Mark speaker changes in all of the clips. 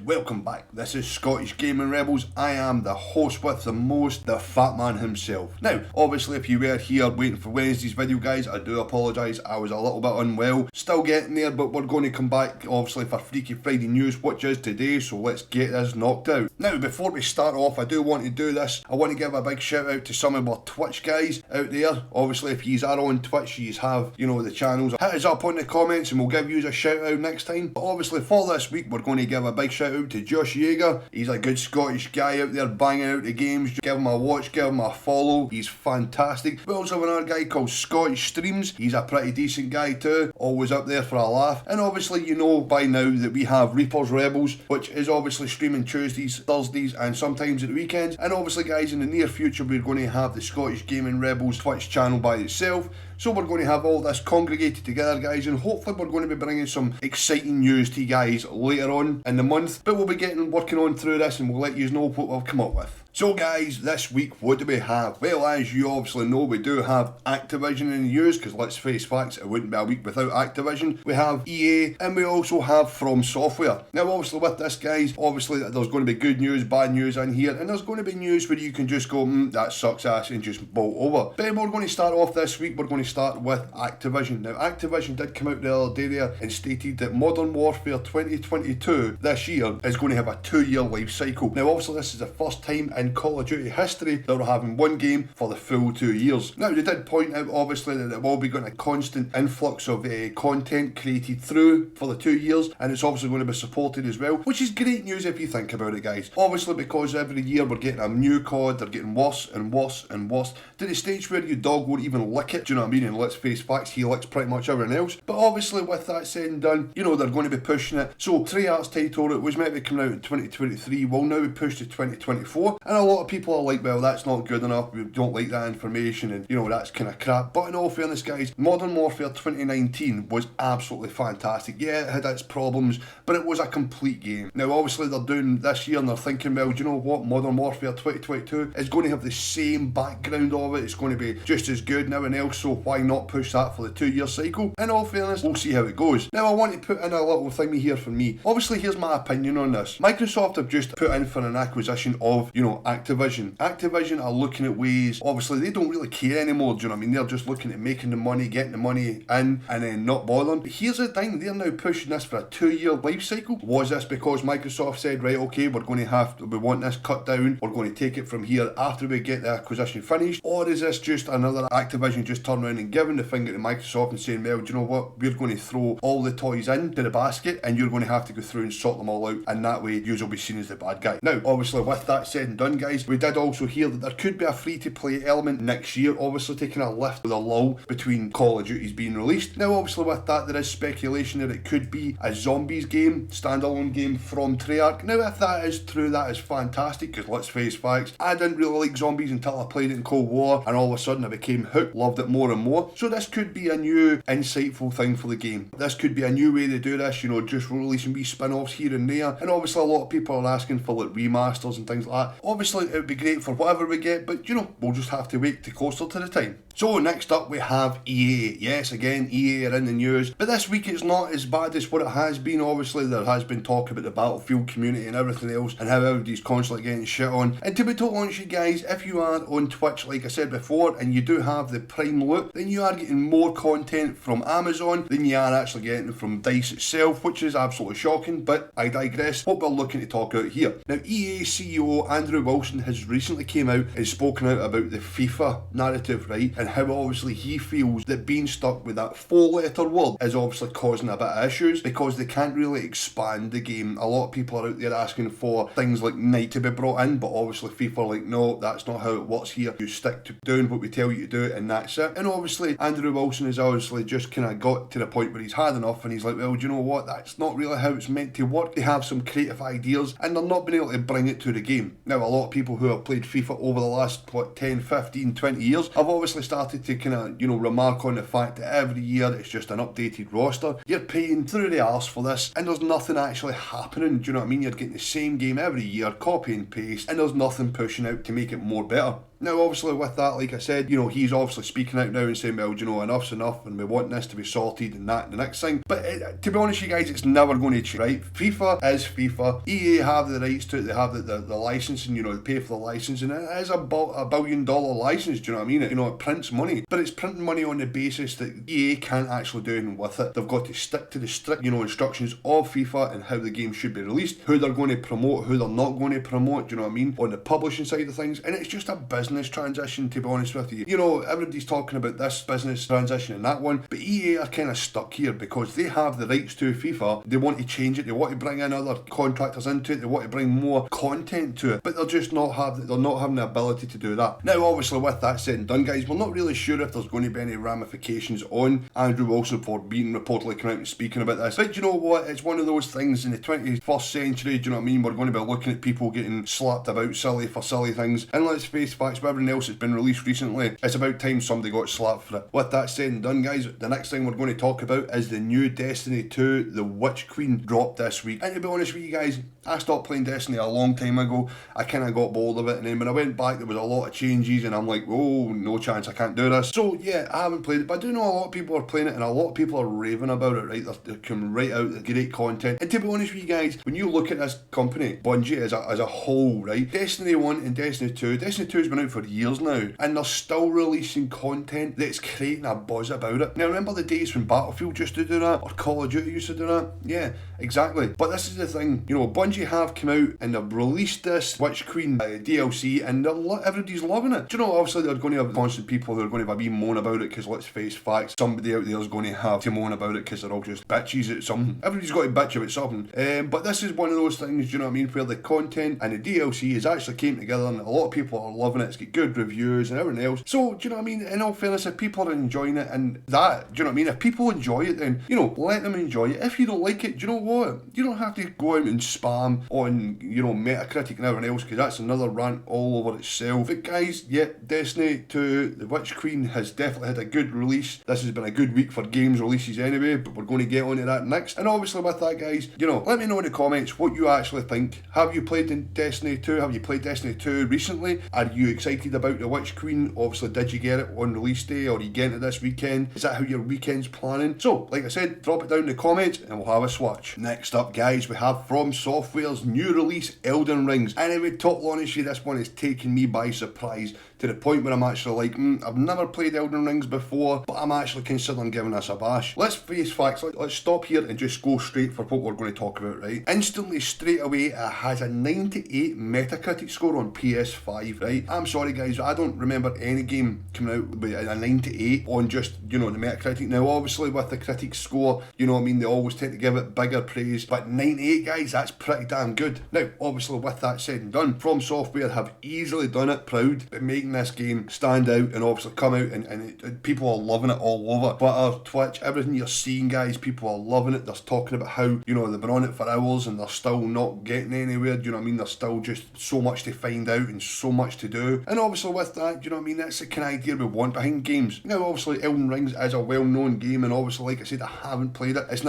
Speaker 1: welcome back. This is Scottish Gaming Rebels. I am the host with the most, the Fat Man himself. Now, obviously if you were here waiting for Wednesday's video guys, I do apologise, I was a little bit unwell. Still getting there, but we're going to come back obviously for Freaky Friday news, which is today, so let's get this knocked out. Now, before we start off, I do want to do this. I want to give a big shout out to some of our Twitch guys out there. Obviously if you are on Twitch, you have, the channels. Hit us up on the comments and we'll give you a shout out next time. But obviously for this week, we're going to give a big shout out to Josh Yeager. He's a good Scottish guy out there banging out the games. Give him a watch, give him a follow. He's fantastic. We also have another guy called Scottish Streams. He's a pretty decent guy too. Always up there for a laugh. And obviously you know by now that we have Reaper's Rebels, which is obviously streaming Tuesdays, Thursdays and sometimes at the weekends. And obviously guys, in the near future we're going to have the Scottish Gaming Rebels Twitch channel by itself. So we're going to have all this congregated together guys, and hopefully we're going to be bringing some exciting news to you guys later on in the month. But we'll be working on through this and we'll let you know what we've come up with. So guys, this week what do we have? Well, as you obviously know, we do have Activision in the news, because let's face facts, it wouldn't be a week without Activision. We have EA and we also have From Software. Now obviously with this guys, obviously there's going to be good news, bad news in here, and there's going to be news where you can just go, that sucks ass, and just bolt over. But we're going to start off this week, we're going to start with Activision. Now Activision did come out the other day there and stated that Modern Warfare 2022 this year is going to have a 2-year life cycle. Now obviously this is the first time in Call of Duty history that we're having one game for the full 2 years. Now they did point out obviously that it will be getting a constant influx of content created through for the 2 years, and it's obviously going to be supported as well, which is great news if you think about it guys. Obviously because every year we're getting a new COD, they're getting worse and worse and worse, to the stage where your dog won't even lick it, do you know what I mean? And let's face facts, he licks pretty much everything else. But obviously with that said and done, they're going to be pushing it. So Treyarch's title, it was meant to be coming out in 2023, will now be pushed to 2024, and a lot of people are like, well, that's not good enough, we don't like that information, and that's kind of crap. But in all fairness guys, Modern Warfare 2019 was absolutely fantastic. Yeah, it had its problems, but it was a complete game. Now obviously they're doing this year and they're thinking, well, do you know what, Modern Warfare 2022 is going to have the same background of it, it's going to be just as good and everything else, so why not push that for the 2-year cycle? In all fairness, we'll see how it goes. Now I want to put in a little thingy here for me. Obviously here's my opinion on this. Microsoft have just put in for an acquisition of, Activision. Activision are looking at ways, obviously they don't really care anymore, do you know what I mean? They're just looking at making the money, getting the money in, and then not bothering. But here's the thing, they're now pushing this for a 2-year life cycle. Was this because Microsoft said, right, okay, we want this cut down, we're going to take it from here after we get the acquisition finished? Or is this just another Activision just turning around and giving the finger to Microsoft and saying, well, do you know what, we're going to throw all the toys into the basket and you're going to have to go through and sort them all out, and that way you will be seen as the bad guy. Now obviously with that said and done guys, we did also hear that there could be a free-to-play element next year, obviously taking a lift with a lull between Call of Duties being released. Now obviously with that there is speculation that it could be a zombies game, standalone game from Treyarch. Now if that is true, that is fantastic, because let's face facts, I didn't really like zombies until I played it in Cold War, and all of a sudden I became hooked, loved it more and more. So this could be a new insightful thing for the game. This could be a new way to do this, just releasing wee spin-offs here and there. And obviously a lot of people are asking for like remasters and things like that. Obviously it would be great for whatever we get, but we'll just have to wait to closer to the time. So next up we have EA. Yes, again, EA are in the news, but this week it's not as bad as what it has been. Obviously there has been talk about the Battlefield community and everything else, and how everybody's constantly getting shit on. And to be totally honest with you guys, if you are on Twitch, like I said before, and you do have the Prime loot, then you are getting more content from Amazon than you are actually getting from DICE itself, which is absolutely shocking, but I digress. What we're looking to talk about here. Now EA CEO Andrew Wilson has recently came out and spoken out about the FIFA narrative, right, and how obviously he feels that being stuck with that 4-letter word is obviously causing a bit of issues, because they can't really expand the game. A lot of people are out there asking for things like night to be brought in, but obviously FIFA are like, no, that's not how it works here. You stick to doing what we tell you to do, and that's it. And obviously Andrew Wilson has obviously just kind of got to the point where he's had enough, and he's like, well, do you know what, that's not really how it's meant to work. They have some creative ideas and they're not being able to bring it to the game. Now a lot of people who have played FIFA over the last 10, 15, 20 years have obviously started to kind of remark on the fact that every year it's just an updated roster. You're paying through the arse for this and there's nothing actually happening, do you know what I mean? You're getting the same game every year, copy and paste, and there's nothing pushing out to make it more better. Now, obviously, with that, like I said, he's obviously speaking out now and saying, well, enough's enough and we want this to be sorted and that and the next thing. But to be honest, you guys, it's never going to change, right? FIFA is FIFA. EA have the rights to it. They have the licensing, they pay for the license, and it is a $1 billion license, do you know what I mean? It prints money, but it's printing money on the basis that EA can't actually do anything with it. They've got to stick to the strict, instructions of FIFA and how the game should be released, who they're going to promote, who they're not going to promote, do you know what I mean? On the publishing side of things, and it's just a business transition, to be honest with you. Everybody's talking about this business transition and that one, but EA are kind of stuck here because they have the rights to FIFA. They want to change it, they want to bring in other contractors into it, they want to bring more content to it, but they're not having the ability to do that. Now, obviously, with that said and done, guys, we're not really sure if there's going to be any ramifications on Andrew Wilson for being reportedly coming out and speaking about this, but you know what, it's one of those things in the 21st century, do you know what I mean? We're going to be looking at people getting slapped about for silly things, and let's face facts, with everything else that's been released recently, it's about time somebody got slapped for it. With that said and done, guys, the next thing we're going to talk about is the new Destiny 2, the Witch Queen, dropped this week. And to be honest with you guys, I stopped playing Destiny a long time ago. I kind of got bored of it, and then when I went back, there was a lot of changes, and I'm like, oh, no chance, I can't do this. So yeah, I haven't played it, but I do know a lot of people are playing it, and a lot of people are raving about it, right? They're coming right out, the great content. And to be honest with you guys, when you look at this company, Bungie as a whole, right? Destiny 1 and Destiny 2, Destiny 2 has been out for years now, and they're still releasing content that's creating a buzz about it. Now, remember the days when Battlefield used to do that, or Call of Duty used to do that? Yeah, exactly. But this is the thing, Bungie have come out and they've released this Witch Queen DLC, and everybody's loving it. Do you know, obviously they're going to have constant people who are going to be moan about it, because let's face facts, somebody out there is going to have to moan about it because they're all just bitches at something. Everybody's got to bitch about something. But this is one of those things, do you know what I mean, where the content and the DLC has actually came together, and a lot of people are loving it. It's got good reviews and everything else. So, do you know what I mean? In all fairness, if people are enjoying it and that, do you know what I mean? If people enjoy it, then, let them enjoy it. If you don't like it, do you know what? You don't have to go out and spam on, Metacritic and everything else, because that's another rant all over itself. But guys, yeah, Destiny 2, the Witch Queen, has definitely had a good release. This has been a good week for games releases anyway, but we're going to get onto that next. And obviously with that, guys, let me know in the comments what you actually think. Have you played in Destiny 2? Have you played Destiny 2 recently? Are you excited about the Witch Queen? Obviously, did you get it on release day, or are you getting it this weekend? Is that how your weekend's planning? So, like I said, drop it down in the comments and we'll have a swatch. Next up, guys, we have From Software's new release, Elden Rings. And to be totally honest, this one has taken me by surprise, to the point where I'm actually like, I've never played Elden Rings before, but I'm actually considering giving this a bash. Let's face facts, let's stop here and just go straight for what we're going to talk about, right? Instantly, straight away, it has a 98 Metacritic score on PS5, right? I'm sorry guys, I don't remember any game coming out with a 98 on just, the Metacritic. Now, obviously, with the critics score, they always tend to give it bigger praise, but 98, guys, that's pretty damn good. Now, obviously, with that said and done, From Software have easily done it proud by making this game stand out and obviously come out, and people are loving it all over Twitter, Twitch, everything you're seeing, guys, people are loving it. They're talking about how, they've been on it for hours and they're still not getting anywhere, do you know what I mean? There's still just so much to find out and so much to do, and obviously with that, do you know what I mean, that's the kind of idea we want behind games. Now, obviously, Elden Rings is a well-known game, and obviously, like I said, I haven't played it. I've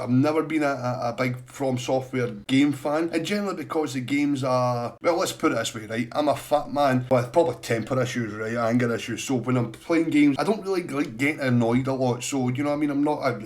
Speaker 1: never been a big From Software game fan, and generally because the games are, well, let's put it this way, right? I'm a fat man with probably temper issues, right? Anger issues. So when I'm playing games, I don't really like getting annoyed a lot. So, you know what I mean? I'm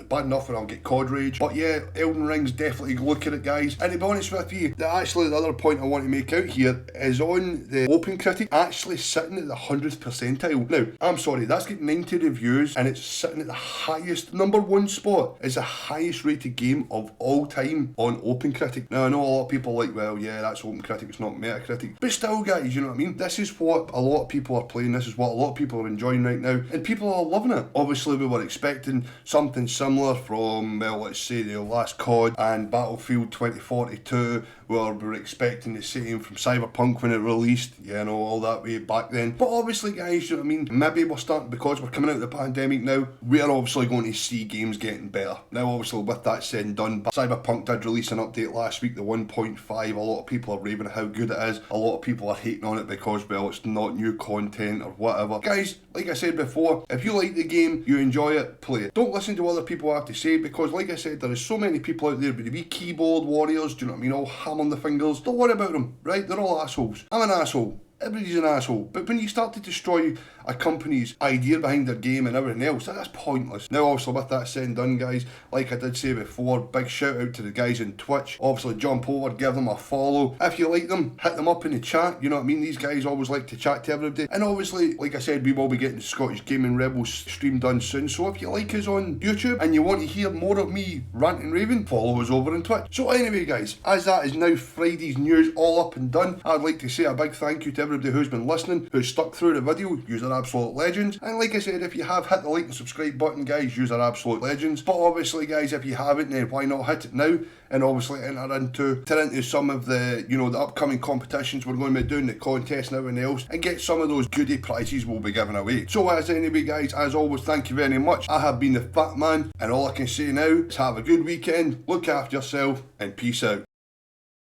Speaker 1: bad enough when I'll get COD rage. But yeah, Elden Ring's definitely look at it, guys. And to be honest with you, the other point I want to make out here is on the Open Critic, actually sitting at the 100th percentile. Now, I'm sorry, that's got 90 reviews, and it's sitting at the highest, number one spot, is the highest rated game of all time on Open Critic. Now, I know a lot of people are like, well, yeah, that's Open Critic, it's not Metacritic. But still, guys, you know what I mean? This is what a lot of people are playing, this is what a lot of people are enjoying right now, and people are loving it. Obviously, we were expecting something similar from, well, let's say the last COD and Battlefield 2042, where we were expecting the same from Cyberpunk when it released, all that way back then. But obviously, guys, you know what I mean? Maybe we're starting, because we're coming out of the pandemic now, we're obviously going to see games getting better. Now, obviously, with that said and done, Cyberpunk did release an update last week, the 1.5. A lot of people are raving how good it is. A lot of people are hating on it because, well, it's not new content or whatever. Guys, like I said before, if you like the game, you enjoy it, play it. Don't listen to what other people have to say, because, like I said, there is so many people out there with the wee keyboard warriors, do you know what I mean, all ham on the fingers. Don't worry about them, right? They're all assholes. I'm an asshole. everybody's an asshole. But when you start to destroy a company's idea behind their game and everything else, that's pointless. Now, obviously, with that said and done, guys, like I did say before, big shout out to the guys in Twitch. Obviously, jump over, give them a follow. If you like them, hit them up in the chat. You know what I mean? These guys always like to chat to everybody. And obviously, like I said, we will be getting Scottish Gaming Rebels stream done soon. So if you like us on YouTube and you want to hear more of me rant and raving, follow us over on Twitch. So anyway, guys, as that is now Friday's news all up and done, I'd like to say a big thank you to everybody who's been listening, who's stuck through the video. You're absolute legends. And like I said, if you have, hit the like and subscribe button, guys. You're absolute legends. But obviously, guys, if you haven't, then why not hit it now? And obviously enter into some of the, you know, the upcoming competitions we're going to be doing, the contests and everything else, and get some of those goodie prizes we'll be giving away. So as anyway, guys, as always, thank you very much. I have been the Fat Man, and all I can say now is have a good weekend, look after yourself, and peace out.